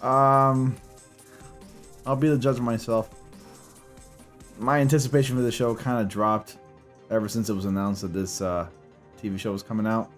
I'll be the judge of myself. My anticipation for the show kind of dropped ever since it was announced that this TV show was coming out.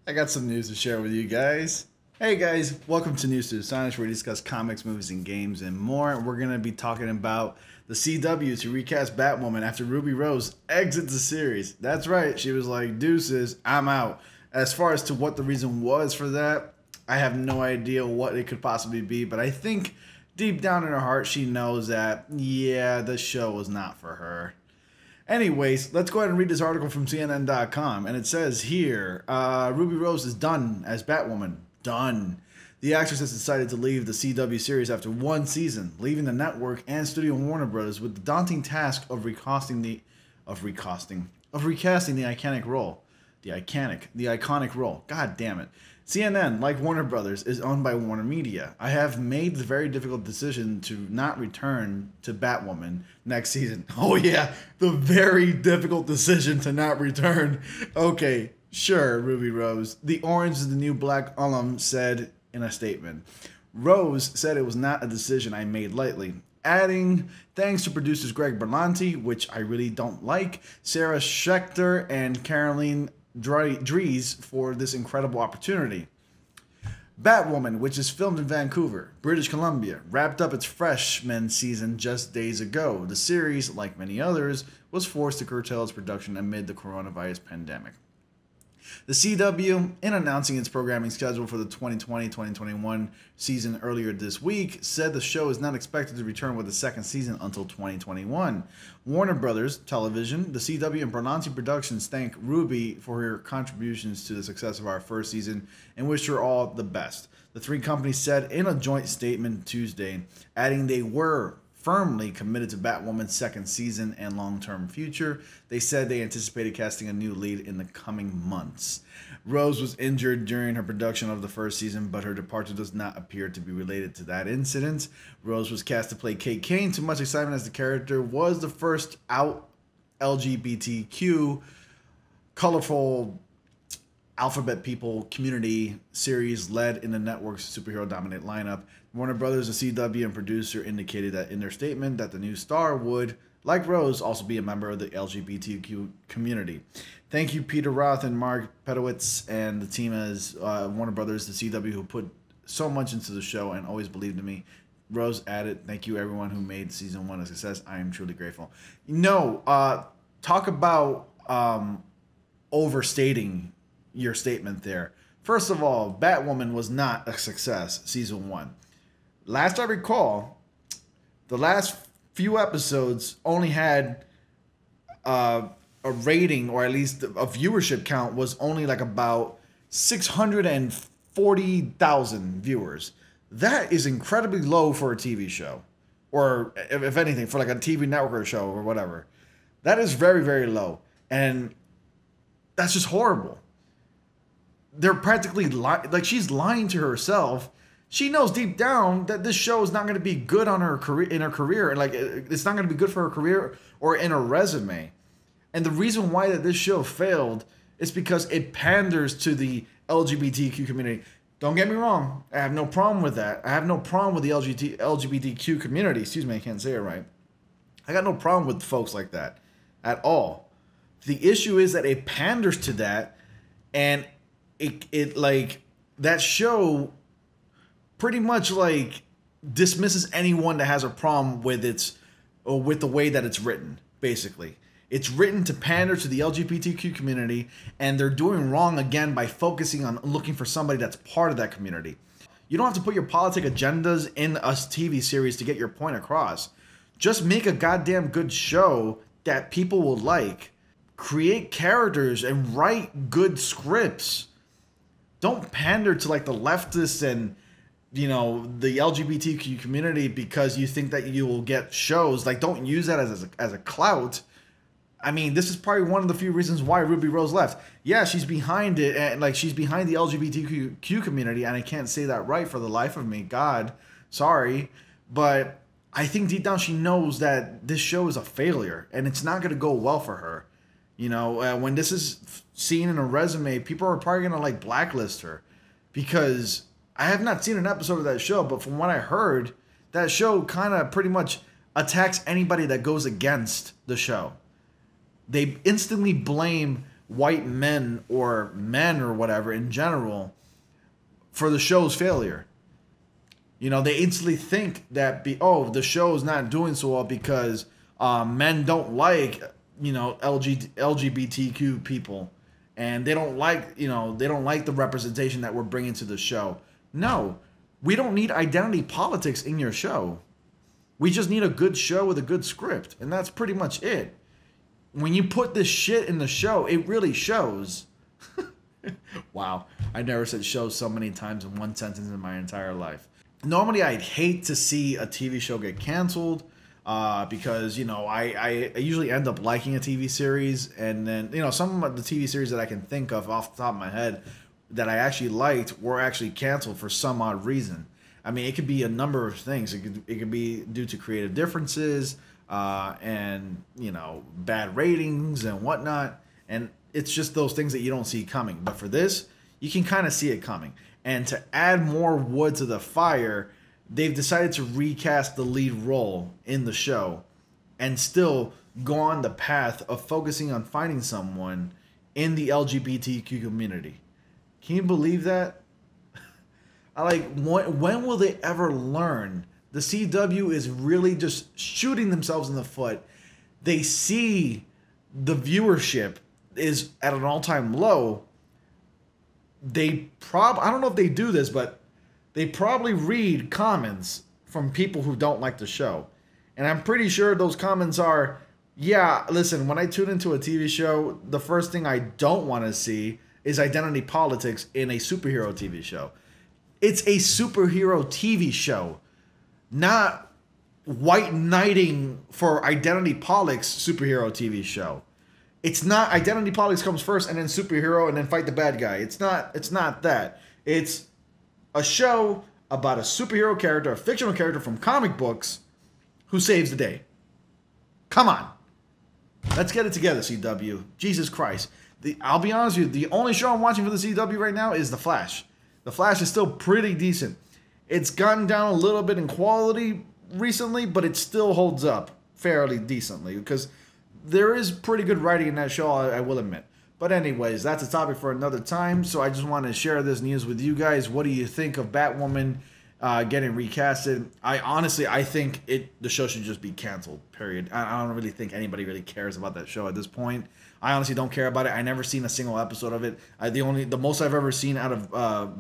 I got some news to share with you guys. Hey guys, welcome to News to the Science, where we discuss comics, movies, and games, and more. We're going to be talking about the CW to recast Batwoman after Ruby Rose exits the series. That's right, she was like, deuces, I'm out. As far as to what the reason was for that, I have no idea what it could possibly be, but I think deep down in her heart she knows that, yeah, the show was not for her. Anyways, let's go ahead and read this article from CNN.com, and it says here, Ruby Rose is done as Batwoman. Done. The actress has decided to leave the CW series after one season, leaving the network and studio Warner Bros. With the daunting task of recasting the iconic role. The iconic role. God damn it. CNN, like Warner Brothers, is owned by Warner Media. I have made the very difficult decision to not return to Batwoman next season. Oh yeah, the very difficult decision to not return. Okay, sure, Ruby Rose. The orange is the new black alum said in a statement. Rose said it was not a decision I made lightly, adding, thanks to producers Greg Berlanti, which I really don't like, Sarah Schechter, and Caroline Dries for this incredible opportunity. Batwoman, which is filmed in Vancouver, British Columbia, wrapped up its freshman season just days ago. The series, like many others, was forced to curtail its production amid the coronavirus pandemic. The CW, in announcing its programming schedule for the 2020-2021 season earlier this week, said the show is not expected to return with a second season until 2021. Warner Brothers Television, the CW, and Berlanti Productions thank Ruby for her contributions to the success of our first season and wish her all the best. The three companies said in a joint statement Tuesday, adding they were firmly committed to Batwoman's second season and long-term future. They said they anticipated casting a new lead in the coming months. Rose was injured during her production of the first season, but her departure does not appear to be related to that incident. Rose was cast to play Kate Kane to much excitement, as the character was the first out LGBTQ colorful alphabet people community series led in the network's superhero-dominated lineup. Warner Brothers, the CW, and producer indicated that in their statement that the new star would, like Rose, also be a member of the LGBTQ community. Thank you, Peter Roth and Mark Pedowitz and the team as Warner Brothers, the CW, who put so much into the show and always believed in me. Rose added, thank you everyone who made season 1 a success. I am truly grateful. No, talk about overstating your statement there. First of all, Batwoman was not a success, season 1. Last I recall, the last few episodes only had a rating, or at least a viewership count was only like about 640,000 viewers. That is incredibly low for a TV show, or if anything, for like a TV network show or whatever. That is very, very low, and that's just horrible. They're practically like she's lying to herself. She knows deep down that this show is not going to be good on her career, and like it's not going to be good for her career or in her resume. And the reason why that this show failed is because it panders to the LGBTQ community. Don't get me wrong, I have no problem with that. I have no problem with the LGBTQ community. Excuse me, I can't say it right. I got no problem with folks like that at all. The issue is that it panders to that, and it like that show pretty much like dismisses anyone that has a problem with with the way that it's written. Basically, it's written to pander to the LGBTQ community, and they're doing wrong again by focusing on looking for somebody that's part of that community. You don't have to put your politic agendas in a TV series to get your point across. Just make a goddamn good show that people will like. Create characters and write good scripts. Don't pander to like the leftists and, you know, the LGBTQ community because you think that you will get shows. Like, don't use that as a clout. I mean, this is probably one of the few reasons why Ruby Rose left. Yeah, she's behind it, and like she's behind the LGBTQ community, and I can't say that right for the life of me. God, sorry, but I think deep down she knows that this show is a failure and it's not going to go well for her. You know, when this is seen in a resume, people are probably going to like blacklist her, because I have not seen an episode of that show, but from what I heard, that show kind of pretty much attacks anybody that goes against the show. They instantly blame white men or whatever in general for the show's failure. You know, they instantly think that the show is not doing so well because men don't like, you know, LGBTQ people, and they don't like, you know, they don't like the representation that we're bringing to the show. No, we don't need identity politics in your show. We just need a good show with a good script, and that's pretty much it. When you put this shit in the show, it really shows. Wow, I never said shows so many times in one sentence in my entire life. Normally, I'd hate to see a TV show get canceled because, you know, I usually end up liking a TV series, and then, you know, some of the TV series that I can think of off the top of my head that I actually liked were actually canceled for some odd reason. I mean, it could be a number of things. It could be due to creative differences and, you know, bad ratings and whatnot. And it's just those things that you don't see coming. But for this, you can kind of see it coming. And to add more wood to the fire, they've decided to recast the lead role in the show and still go on the path of focusing on finding someone in the LGBTQ community. Can you believe that? When will they ever learn? The CW is really just shooting themselves in the foot. They see the viewership is at an all-time low. I don't know if they do this, but they probably read comments from people who don't like the show. And I'm pretty sure those comments are, yeah, listen, when I tune into a TV show, the first thing I don't want to see is identity politics in a superhero TV show. It's a superhero TV show, not white knighting for identity politics superhero TV show. It's not identity politics comes first and then superhero and then fight the bad guy. It's not that. It's a show about a superhero character, a fictional character from comic books who saves the day. Come on. Let's get it together, CW. Jesus Christ. I'll be honest with you, the only show I'm watching for the CW right now is The Flash. The Flash is still pretty decent. It's gotten down a little bit in quality recently, but it still holds up fairly decently because there is pretty good writing in that show, I will admit. But anyways, that's a topic for another time, so I just want to share this news with you guys. What do you think of Batwoman getting recasted? I think the show should just be canceled, period. I don't really think anybody really cares about that show at this point. I honestly don't care about it. I never seen a single episode of it. The most I've ever seen out of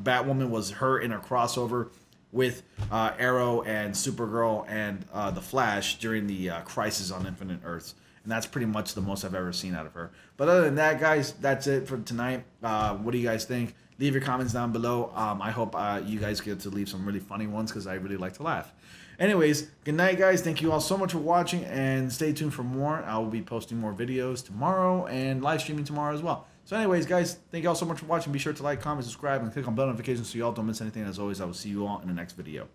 Batwoman was her in a crossover with Arrow and Supergirl and The Flash during the Crisis on Infinite Earths. And that's pretty much the most I've ever seen out of her. But other than that, guys, that's it for tonight. What do you guys think? Leave your comments down below. I hope you guys get to leave some really funny ones because I really like to laugh. Anyways, good night, guys. Thank you all so much for watching, and stay tuned for more. I will be posting more videos tomorrow and live streaming tomorrow as well. So anyways, guys, thank you all so much for watching. Be sure to like, comment, subscribe, and click on bell notifications so you all don't miss anything. As always, I will see you all in the next video.